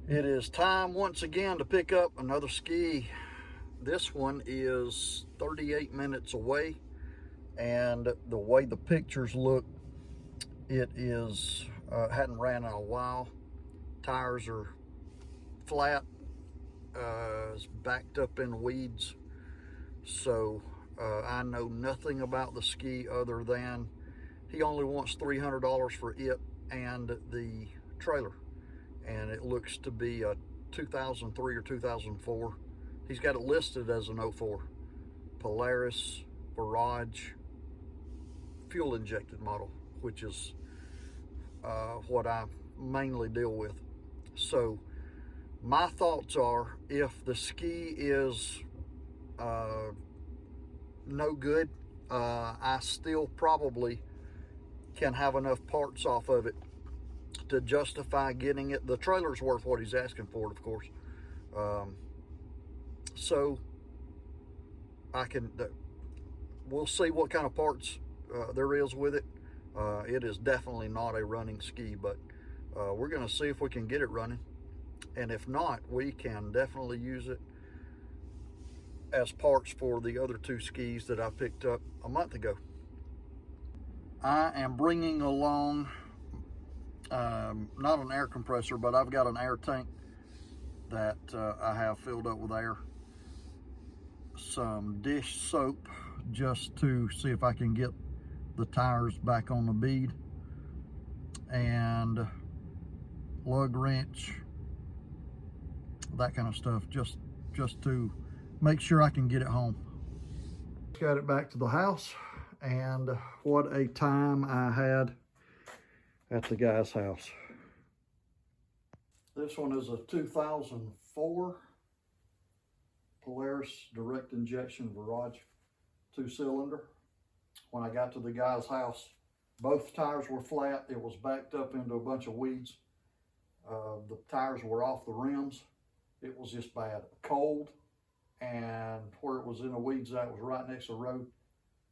It is time once again to pick up another ski. This one is 38 minutes away, and the way the pictures look, it is hadn't ran in a while. Tires are flat, it's backed up in weeds. So I know nothing about the ski other than he only wants $300 for it and the trailer. And it looks to be a 2003 or 2004. He's got it listed as an 04 Polaris Barrage fuel injected model, which is what I mainly deal with. So my thoughts are, if the ski is no good, I still probably can have enough parts off of it to justify getting it. The trailer's worth what he's asking for it, of course. So I can, we'll see what kind of parts there is with it. It is definitely not a running ski, but we're going to see if we can get it running. And if not, we can definitely use it as parts for the other two skis that I picked up a month ago. I am bringing along not an air compressor, but I've got an air tank that I have filled up with air. Some dish soap just to see if I can get the tires back on the bead, and lug wrench, that kind of stuff, just to make sure I can get it home. Got it back to the house, and what a time I had at the guy's house. This one is a 2004 Polaris direct injection Barrage 2-cylinder. When I got to the guy's house, both tires were flat. It was backed up into a bunch of weeds. The tires were off the rims. It was just bad. Cold, and where it was in the weeds, that was right next to the road.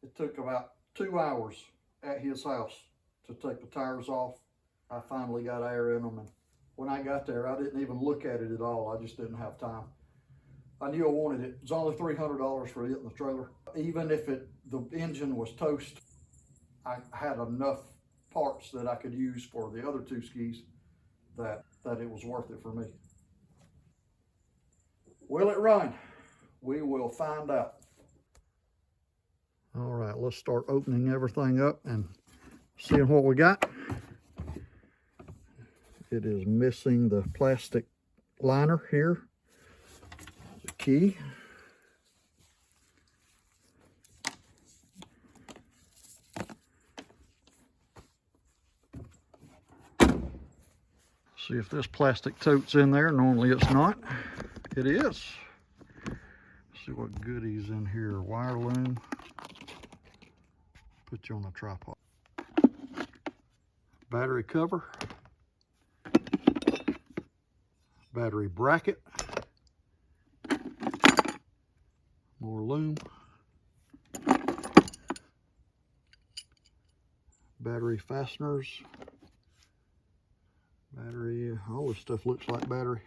It took about 2 hours at his house to take the tires off. I finally got air in them, and when I got there, I didn't even look at it at all. I just didn't have time. I knew I wanted it. It's only $300 for it in the trailer. Even if the engine was toast, I had enough parts that I could use for the other two skis that it was worth it for me. Will it run? We will find out. All right, let's start opening everything up and seeing what we got. It is missing the plastic liner here. The key. See if this plastic tote's in there. Normally it's not. It is. See what goodies in here. Wire loom. Put you on a tripod. Battery cover. Battery bracket. More loom. Battery fasteners. Battery, all this stuff looks like battery.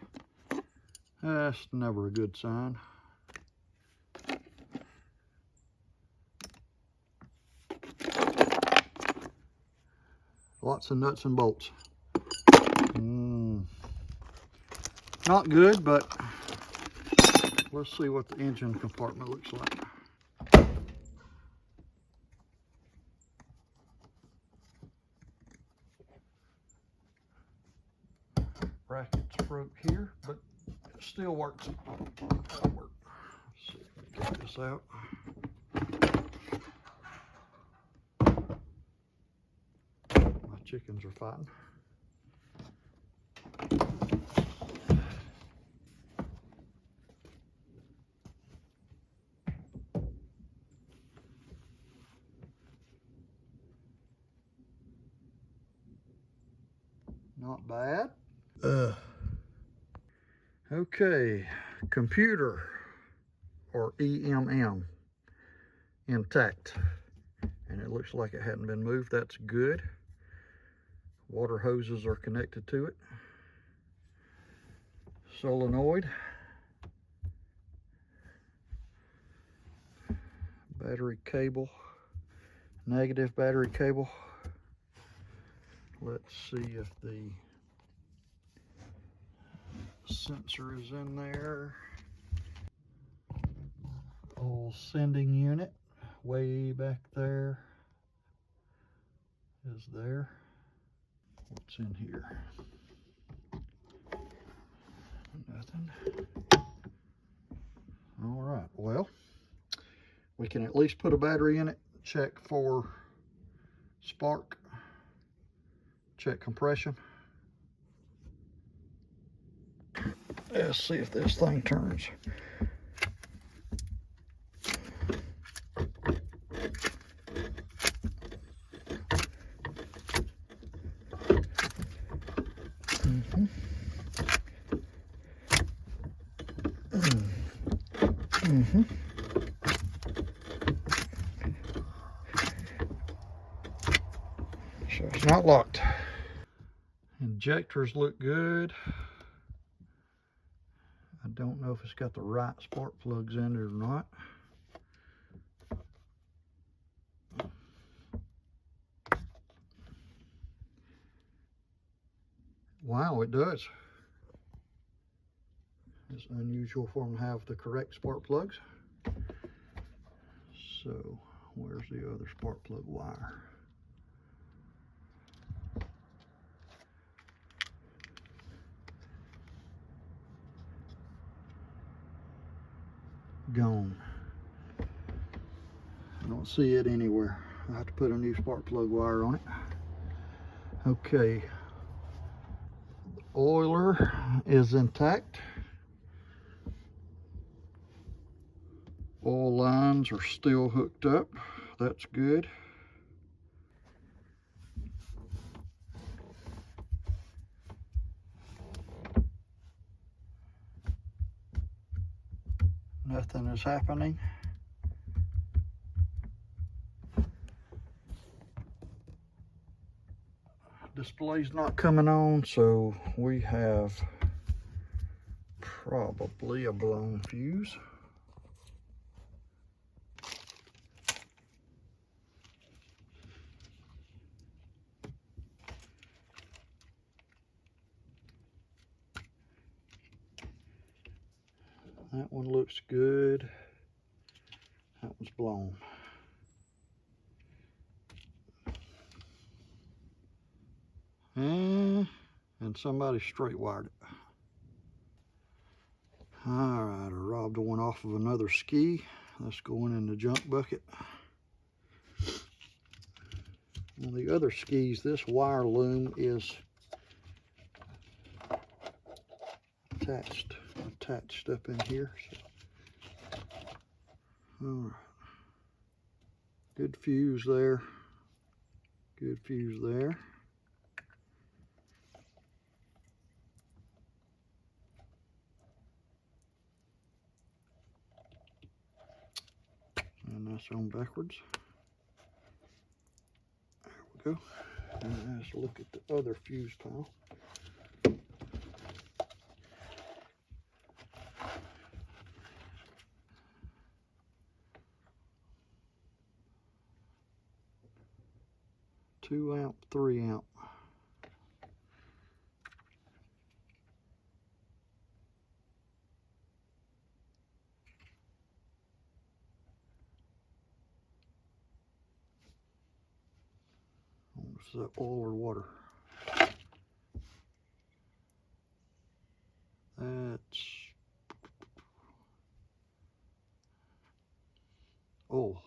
That's never a good sign. Lots of nuts and bolts. Not good, but let's see what the engine compartment looks like. Brackets broke here, but it still works. That'll work. Let's see if we can get this out. My chickens are fighting. Not bad. Okay, computer, or EMM, intact. And it looks like it hadn't been moved. That's good. Water hoses are connected to it. solenoid, battery cable, negative battery cable. Let's see if the sensor is in there. Old sending unit way back there is there. What's in here? Nothing. All right, well, we can at least put a battery in it, check for spark, check compression. Let's see if this thing turns. So it's not locked. Injectors look good. I don't know if it's got the right spark plugs in it or not. Wow, it does. It's unusual for them to have the correct spark plugs. So, where's the other spark plug wire? Gone. I don't see it anywhere. I have to put a new spark plug wire on it. Okay. The oiler is intact. Oil lines are still hooked up. That's good. Nothing is happening. Display's not coming on, so we have probably a blown fuse. That one looks good. That one's blown. And somebody straight wired it. All right, I robbed one off of another ski. That's going in the junk bucket. On the other skis, this wire loom is attached up in here. So. All right. Good fuse there. Good fuse there. And that's on backwards. There we go. And let's look at the other fuse pile. Two amp, 3 amp. Is that oil or water? That's oil.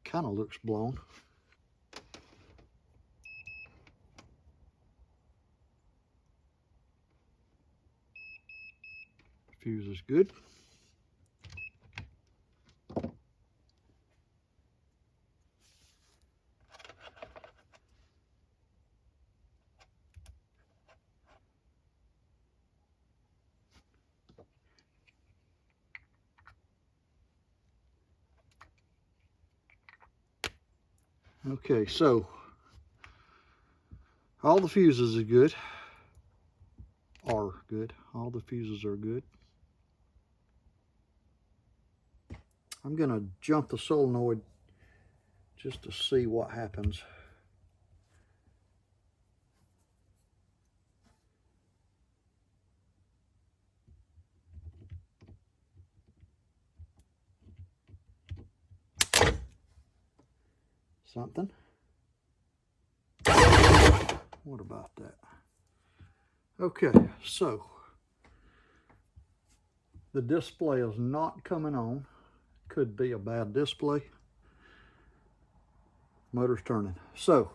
Kind of looks blown. Fuse is good. Okay, so All the fuses are good. All the fuses are good. I'm gonna jump the solenoid just to see what happens. Something. What about that? Okay, so the display is not coming on. Could be a bad display. Motor's turning. So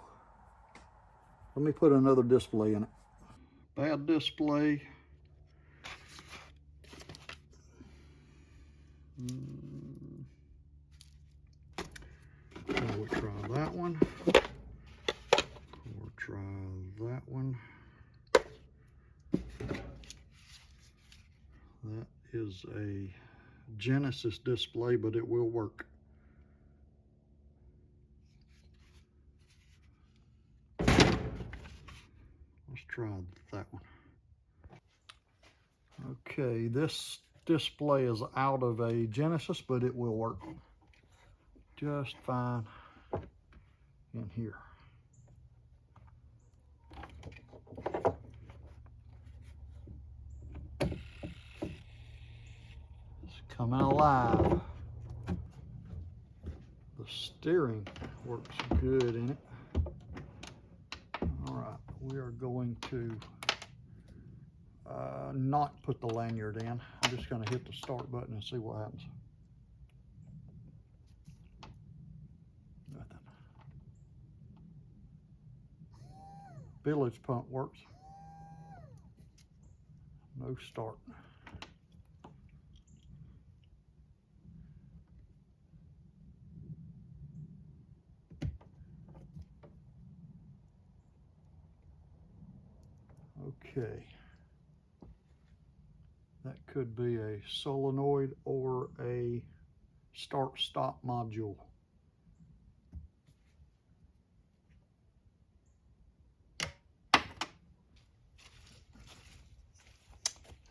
let me put another display in it. Bad display. We'll try that one. We'll try that one. That is a Genesis display, but it will work. Let's try that one. Okay, this display is out of a Genesis, but it will work just fine in here. It's coming alive. The steering works good in it. All right, we are going to not put the lanyard in. I'm just going to hit the start button and see what happens. Nothing. Bilge pump works. No start. Okay. That could be a solenoid or a start-stop module.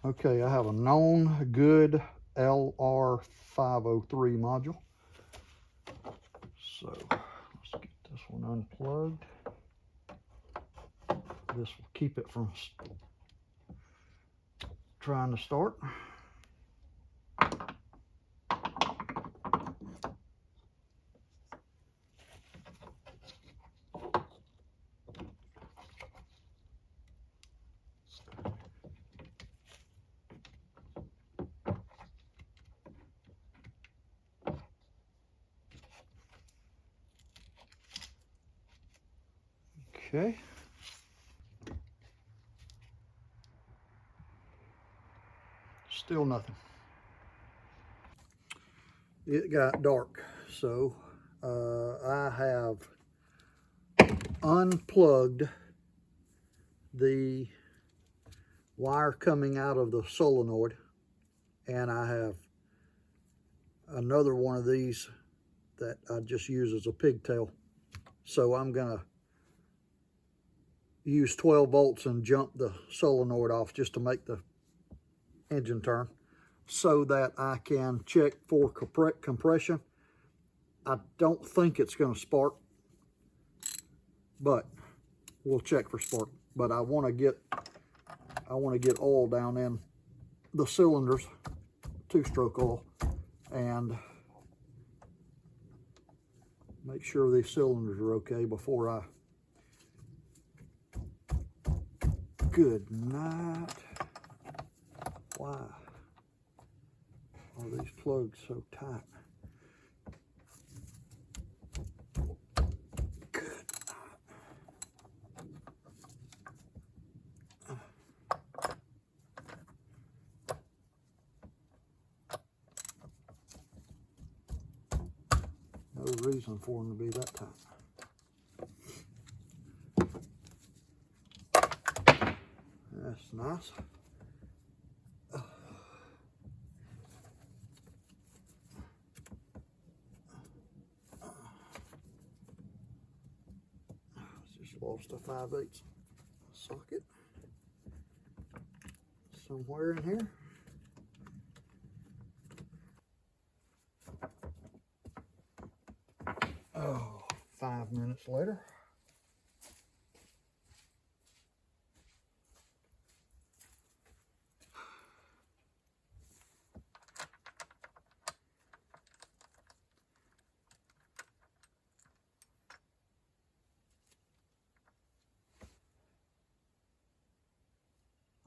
Okay, I have a known good LR503 module. So let's get this one unplugged. This will keep it from trying to start. Okay. Still nothing. It got dark, so I have unplugged the wire coming out of the solenoid, and I have another one of these that I just use as a pigtail. So I'm gonna use 12 volts and jump the solenoid off just to make the engine turn, so that I can check for compression. I don't think it's going to spark, but we'll check for spark. But I want to get oil down in the cylinders, 2-stroke oil, and make sure these cylinders are okay before I. Good night. Why are these plugs so tight? Good night. No reason for them to be that tight. That's nice. Just lost a 5/8. socket somewhere in here. Oh, 5 minutes later.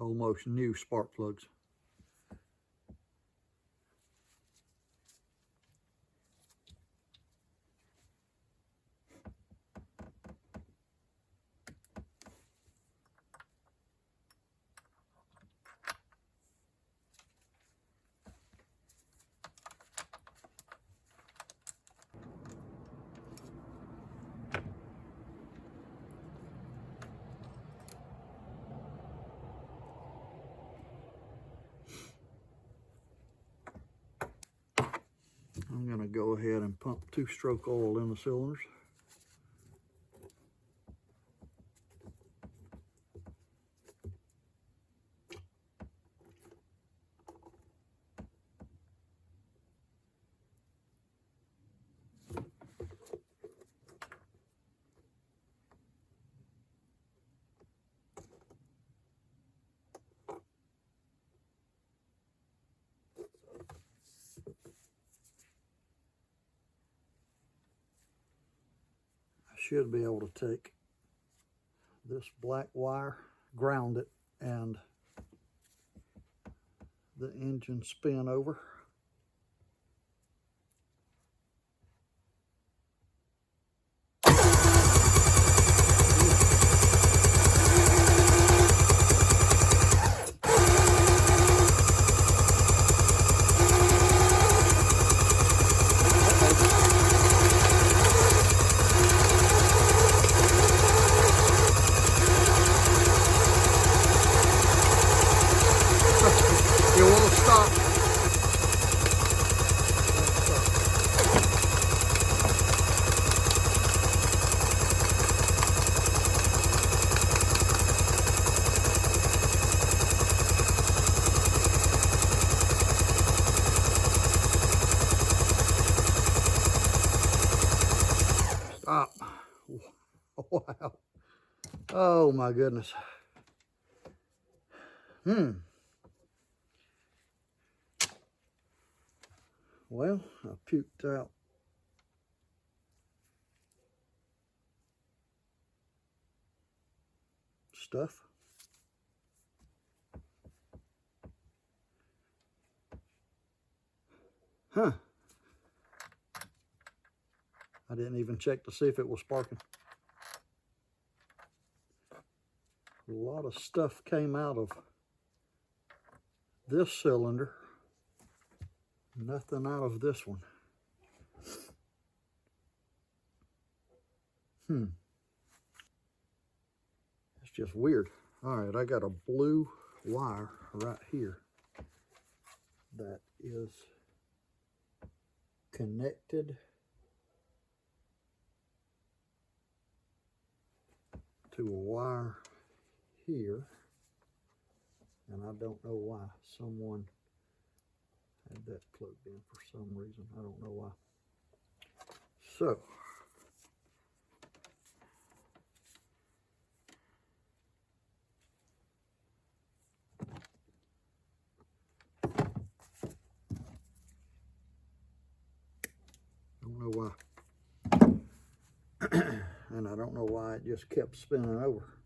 Almost new spark plugs. I'm going to go ahead and pump 2-stroke oil in the cylinders. Should be able to take this black wire, ground it, and the engine spin over. It won't stop. Stop. Wow. Oh my goodness. Well, I puked out stuff. Huh. I didn't even check to see if it was sparking. A lot of stuff came out of this cylinder. Nothing out of this one. It's just weird. All right, I got a blue wire right here that is connected to a wire here, and I don't know why. Someone had that plugged in for some reason. I don't know why. So, don't know why. And I don't know why it just kept spinning over.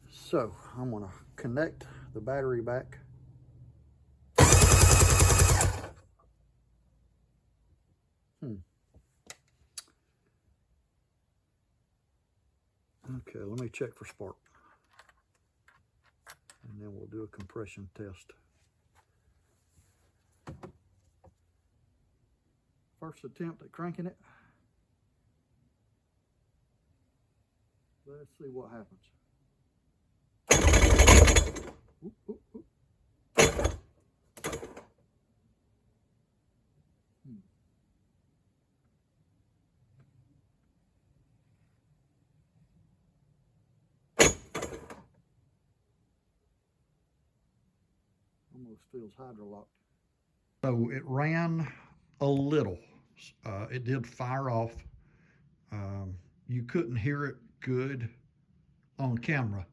So, I'm going to connect the battery back. Okay, let me check for spark. And then we'll do a compression test. First attempt at cranking it. Let's see what happens. Oop, oop, oop. almost feels hydrolocked. So it ran a little. It did fire off. You couldn't hear it good on camera,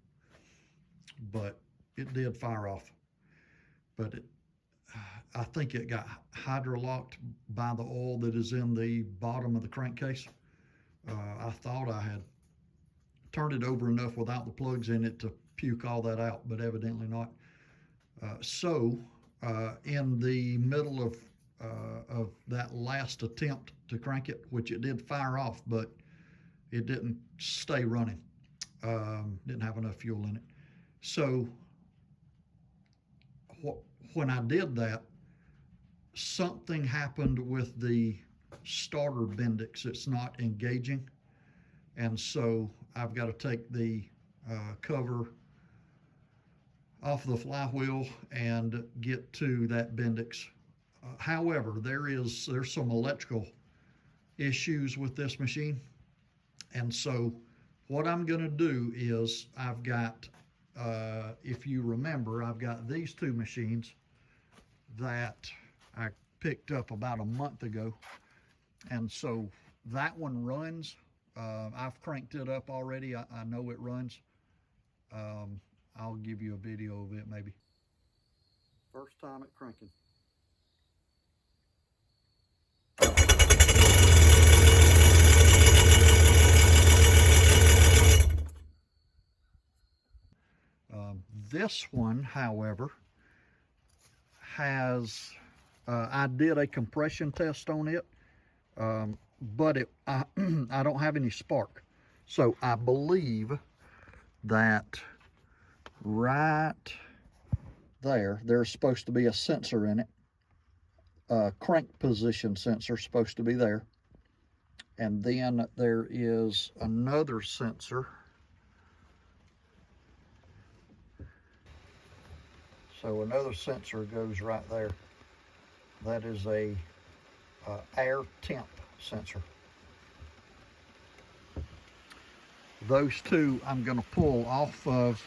but it did fire off. But I think it got hydrolocked by the oil that is in the bottom of the crankcase. I thought I had turned it over enough without the plugs in it to puke all that out, but evidently not. In the middle of that last attempt to crank it, which it did fire off, but it didn't stay running. Didn't have enough fuel in it. So when I did that, something happened with the starter Bendix. It's not engaging. And so I've got to take the cover off the flywheel and get to that Bendix. However, there's some electrical issues with this machine. And so what I'm going to do is I've got, if you remember, I've got these two machines that I picked up about a month ago. And so that one runs. I've cranked it up already. I know it runs. I'll give you a video of it maybe. First time at cranking. This one, however, has, I did a compression test on it, but I don't have any spark. So I believe that right there's supposed to be a sensor in it. Crank position sensor supposed to be there. And then there is another sensor. So another sensor goes right there. That is a air temp sensor. Those two I'm going to pull off of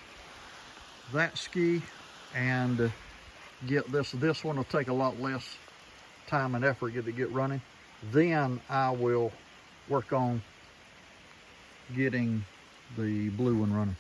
that ski and get this. This one will take a lot less time and effort to get running. Then I will work on getting the blue one running.